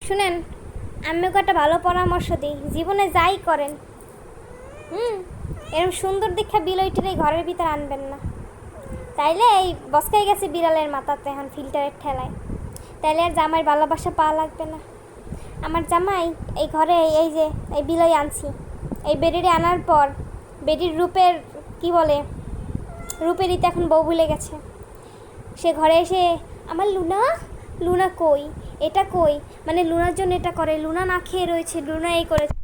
শুনেন, আমিও একটা ভালো পরামর্শ দিই, জীবনে যাই করেন এরকম সুন্দর দীক্ষা বিলইটির এই ঘরের ভিতরে আনবেন না। তাইলে এই বসকাই গেছে বিড়ালের মাথাতে এখন ফিল্টারের ঠেলায়, তাইলে আর জামাই ভালোবাসা পাওয়া লাগবে না। আমার জামাই এই ঘরে এই যে এই বিলই আনছি, এই বেডিরে আনার পর বেডির রূপের কি বলে রূপেরই এখন বউ ভুলে গেছে। সে ঘরে এসে আমার লুনা লুনা কই, এটা কই, মানে লুনার জন্য এটা করে, লুনা না খেয়ে রয়েছে, লুনা এই করেছে।